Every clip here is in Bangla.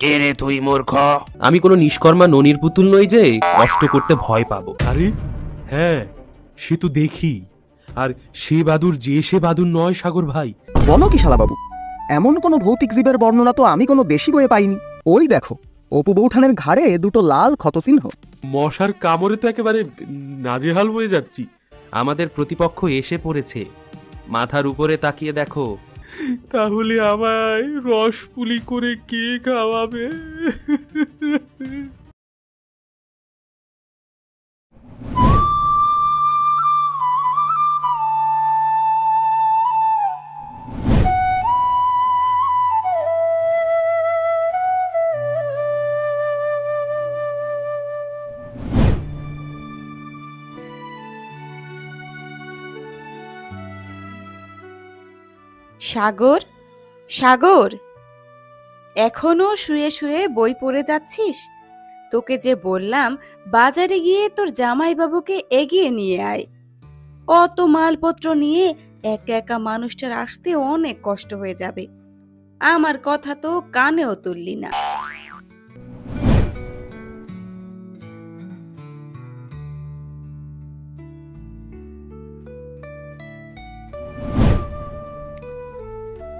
কে রে তুই মূর্খ? আমি কোনো নিষ্কর্মা ননির পুতুল নই যে কষ্ট করতে ভয় পাবো। আরে হ্যাঁ, সে তো দেখি। আর সে বাদুর যে সে বাদুর নয় সাগর ভাই। বলো কি শালাবাবু, এমন কোনো ভৌতিক জীবের বর্ণনা তো আমি কোনো দেশি বইয়ে পাইনি। ওই দেখো, অপু বৌঠানের ঘাড়ে দুটো লাল ক্ষতচিহ্ন। মশার কামড়ে তো একেবারে নাজেহাল হয়ে যাচ্ছি। আমাদের প্রতিপক্ষ এসে পড়েছে, মাথার উপরে তাকিয়ে দেখো। তাহলে আমায় রসপুলি করে কে খাওয়াবে? সাগর, সাগর, এখনো শুয়ে শুয়ে বই পড়ে যাচ্ছিস? তোকে যে বললাম বাজারে গিয়ে তোর জামাইবাবুকে এগিয়ে নিয়ে আয়। অত মালপত্র নিয়ে একা একা মানুষটার আসতে অনেক কষ্ট হয়ে যাবে। আমার কথা তো কানেও তুললি না।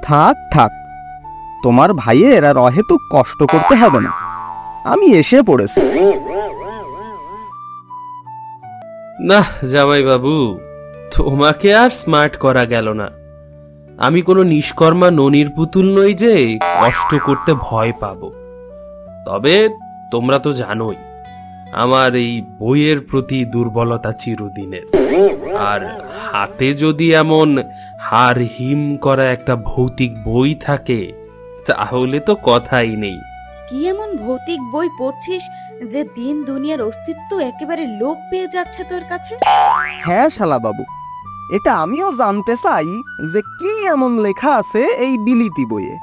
থাক থাক, তোমার ভাইয়ের আর অহেতুক কষ্ট করতে হবে না, আমি এসে পড়েছি। না জামাই বাবু, তোমাকে আর স্মার্ট করা গেল না। আমি কোনো নিষ্কর্মা ননির পুতুল নই যে কষ্ট করতে ভয় পাবো। তবে তোমরা তো জানোই আমার এই বইয়ের প্রতি দুর্বলতা চিরদিনের। আর হাতে যদি এমন হার হিম করা একটা ভৌতিক বই থাকে তাহলে তো কথাই নেই। কি এমন ভৌতিক বই পড়ছিস যে দিন দুনিয়ার অস্তিত্ব একেবারে লোপ পেয়ে যাচ্ছে তোর কাছে? হ্যাঁ শালাবাবু, এটা আমিও জানতে চাই যে কি এমন লেখা আছে এই বিলিতি বইয়ে।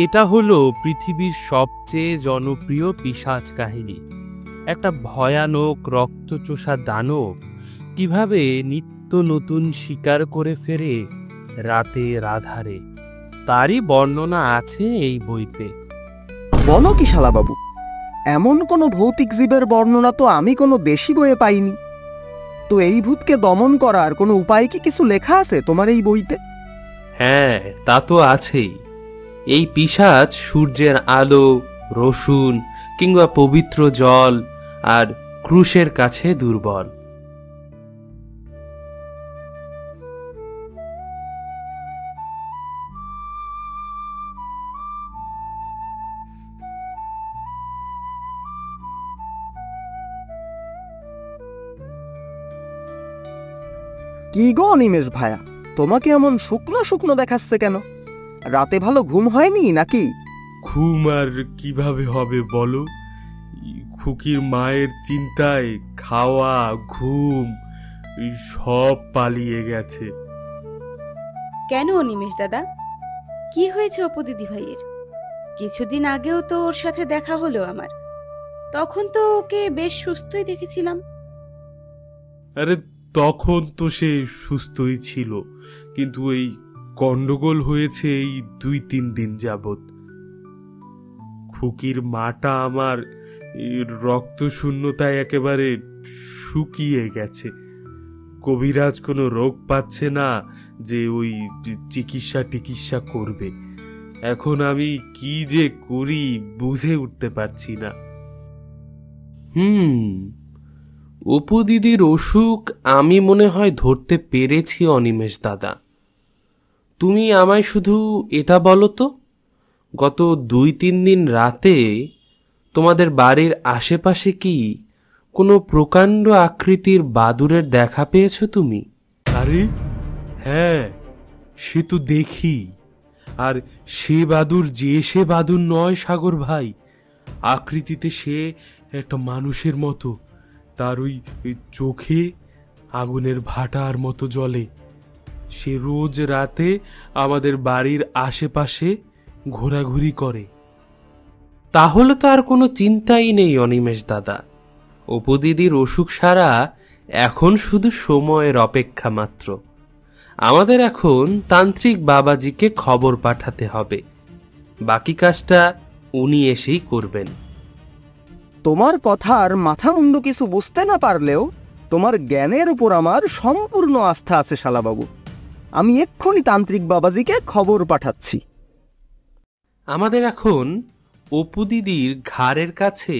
এটা হলো পৃথিবীর সবচেয়ে জনপ্রিয় পিশাচ কাহিনী। একটা ভয়ানক রক্তচোষা দানব কিভাবে নিত্য নতুন শিকার করে ফেরে রাতের আধারে, তারই বর্ণনা আছে এই বইতে। বলো কি শালাবাবু, এমন কোনো ভৌতিক জীবের বর্ণনা তো আমি কোনো দেশি বইয়ে পাইনি। তো এই ভূতকে দমন করার কোনো উপায় কি কিছু লেখা আছে তোমার এই বইতে? হ্যাঁ, তা তো আছেই। এই পিশাচ সূর্যের আলো, রসুন কিংবা পবিত্র জল আর ক্রুশের কাছে দুর্বল। কি গো অনিমেষ ভায়া, তোমাকে এমন শুকনো শুকনো দেখাচ্ছে কেন? রাতে ভালো ঘুম হয়নি নাকি? ঘুম আর কিভাবে হবে বলো? খুকির মায়ের চিন্তায় খাওয়া ঘুম সব পালিয়ে গেছে। কেন অনিমেষ দাদা, কি হয়েছে অপু দিদি ভাইয়ের? কিছুদিন আগেও তো ওর সাথে দেখা হলো আমার, তখন তো ওকে বেশ সুস্থই দেখেছিলাম। আরে তখন তো সে সুস্থই ছিল, কিন্তু এই গন্ডগোল হয়েছে এই 2-3 দিন যাবত। খুকির মাটা আমার রক্ত শূন্যতায় একেবারে শুকিয়ে গেছে। কবিরাজ কোনো রোগ পাচ্ছে না যে ওই চিকিৎসা করবে। এখন আমি কি যে করি বুঝে উঠতে পারছি না। অপু দিদির অসুখ আমি মনে হয় ধরতে পেরেছি অনিমেষ দাদা। তুমি আমায় শুধু এটা বলো তো, গত 2-3 দিন রাতে তোমাদের বাড়ির আশেপাশে কি কোনো প্রকাণ্ড আকৃতির বাদুড়ের দেখা পেয়েছো তুমি? আরে হ্যাঁ, সে তো দেখি। আর সে বাদুর যে সে বাদুর নয় সাগর ভাই। আকৃতিতে সে একটা মানুষের মতো, তার ওই চোখে আগুনের ভাটার মতো জ্বলে। সে রোজ রাতে আমাদের বাড়ির আশেপাশে ঘোরাঘুরি করে। তাহলে তো আর কোনো চিন্তাই নেই অনিমেষ দাদা। অপু দিদির অসুখ সারা এখন শুধু সময়ের অপেক্ষা মাত্র। আমাদের এখন তান্ত্রিক বাবাজিকে খবর পাঠাতে হবে, বাকি কাজটা উনি এসেই করবেন। তোমার কথার মাথা মুন্ডু কিছু বুঝতে না পারলেও তোমার জ্ঞানের উপর আমার সম্পূর্ণ আস্থা আছে শালাবাবু। আমি এক্ষুনি তান্ত্রিক বাবাজিকে খবর পাঠাচ্ছি। আমাদের এখন অপু দিদির ঘাড়ের কাছে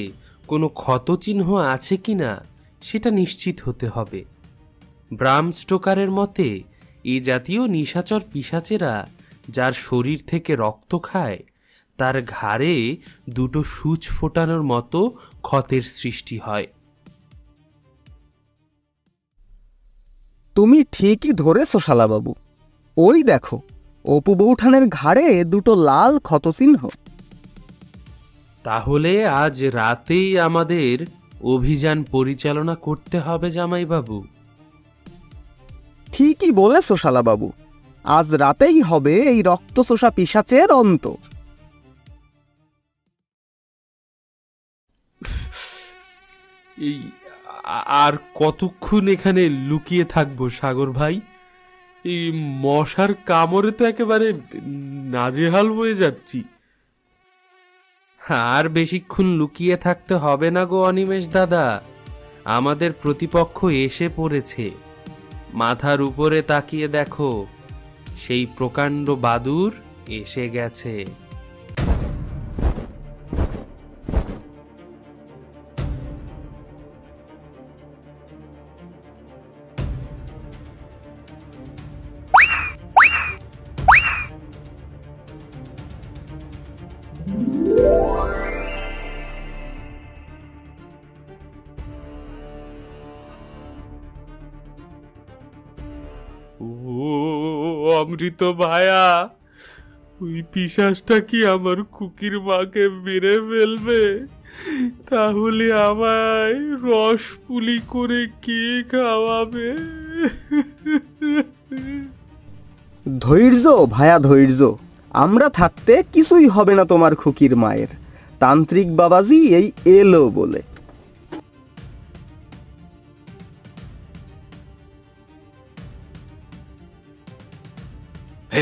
কোনো ক্ষতচিহ্ন আছে কিনা সেটা নিশ্চিত হতে হবে। ব্রাম স্টোকারের মতে এই জাতীয় নিশাচর পিশাচেরা যার শরীর থেকে রক্ত খায় তার ঘাড়ে দুটো সূচ ফোটানোর মতো ক্ষতের সৃষ্টি হয়। তুমি ঠিকই ধরেছ শালাবাবু। ওই দেখো, অপু বৌঠানের ঘাড়ে দুটো লাল ক্ষতচিহ্ন। তাহলে আজ রাতেই আমাদের অভিযান পরিচালনা করতে হবে জামাইবাবু। ঠিকই বলেছ শালাবাবু, আজ রাতেই হবে এই রক্তচোষা পিশাচের অন্ত। এই আর কতক্ষণ এখানে লুকিয়ে থাকবো সাগর ভাই? এই মশার কামড়ে তো একেবারে নাজেহাল হয়ে যাচ্ছি। আর বেশিক্ষণ লুকিয়ে থাকতে হবে না গো অনিমেষ দাদা, আমাদের প্রতিপক্ষ এসে পড়েছে। মাথার উপরে তাকিয়ে দেখো, সেই প্রকাণ্ড বাদুর এসে গেছে। ও অমৃত ভায়া, ওই পিশাচটা কি আমার খুকির মাকে মেরে ফেলবে? তাহলে আমায় রস পুলি করে কে খাওয়াবে? ধৈর্য ভায়া ধৈর্য, আমরা থাকতে কিছুই হবে না তোমার খুকির মায়ের। তান্ত্রিক বাবাজি এই এলো বলে।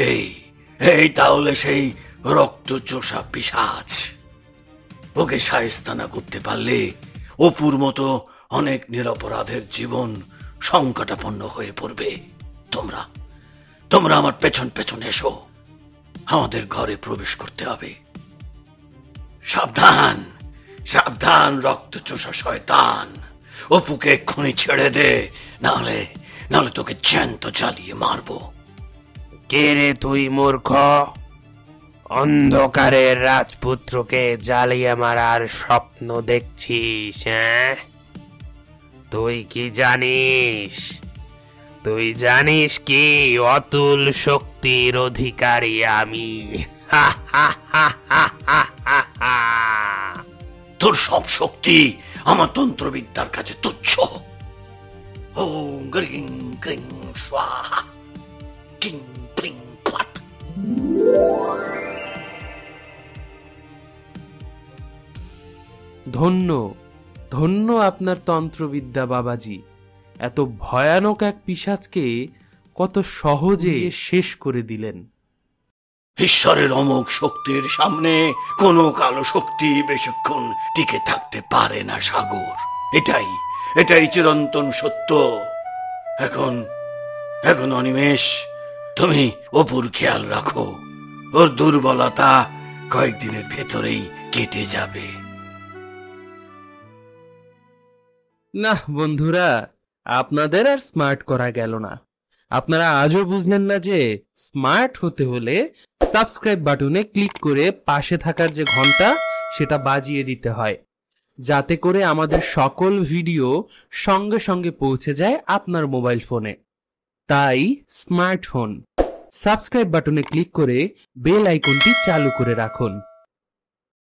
এই এই তাহলে সেই রক্তচোষা পিশাচ। ওকে শায়েস্তা না করতে পারলে অপুর মতো অনেক নিরপরাধের জীবন সংকটাপন্ন হয়ে পড়বে। তোমরা তোমরা আমার পেছন পেছন এসো, আমাদের ঘরে প্রবেশ করতে হবে। সাবধান সাবধান রক্তচোষা শয়তান, অপুকে এক্ষুনি ছেড়ে দে, নাহলে নাহলে তোকে জ্যান্ত জ্বালিয়ে মারবো। কে রে তুই মূর্খ? অন্ধকারের রাজপুত্রকে জ্বালিয়ে মারার স্বপ্ন দেখছিস? হ্যাঁ, তুই কি জানিস? তুই জানিস কি অতুল শক্তির অধিকারী আমি? তোর সব শক্তি আমার তন্ত্রবিদ্যার কাছে তুচ্ছ। ওম গ্রিং গ্রিং স্বাহা কিং প্রিং ফট। ধন্য ধন্য আপনার তন্ত্রবিদ্যা বাবাজি, এত ভয়ানক এক পিশাচকে কত সহজে শেষ করে দিলেন। ঈশ্বরের অমোঘ শক্তির সামনে কোনো কালো শক্তি বেশিক্ষণ টিকে থাকতে পারে না সাগর। এটাই এটাই চিরন্তন সত্য। এখন এখন অনিমেষ, তুমি অপুর খেয়াল রাখো। ওর দুর্বলতা কয়েকদিনের ভেতরেই কেটে যাবে। না বন্ধুরা, আপনাদের আর স্মার্ট করা গেল না। আপনারা আজও বুঝলেন না যে স্মার্ট হতে হলে সাবস্ক্রাইব বাটনে ক্লিক করে পাশে থাকার যে ঘন্টা সেটা বাজিয়ে দিতে হয়, যাতে করে আমাদের সকল ভিডিও সঙ্গে সঙ্গে পৌঁছে যায় আপনার মোবাইল ফোনে। তাই স্মার্টফোন সাবস্ক্রাইব বাটনে ক্লিক করে বেল আইকনটি চালু করে রাখুন।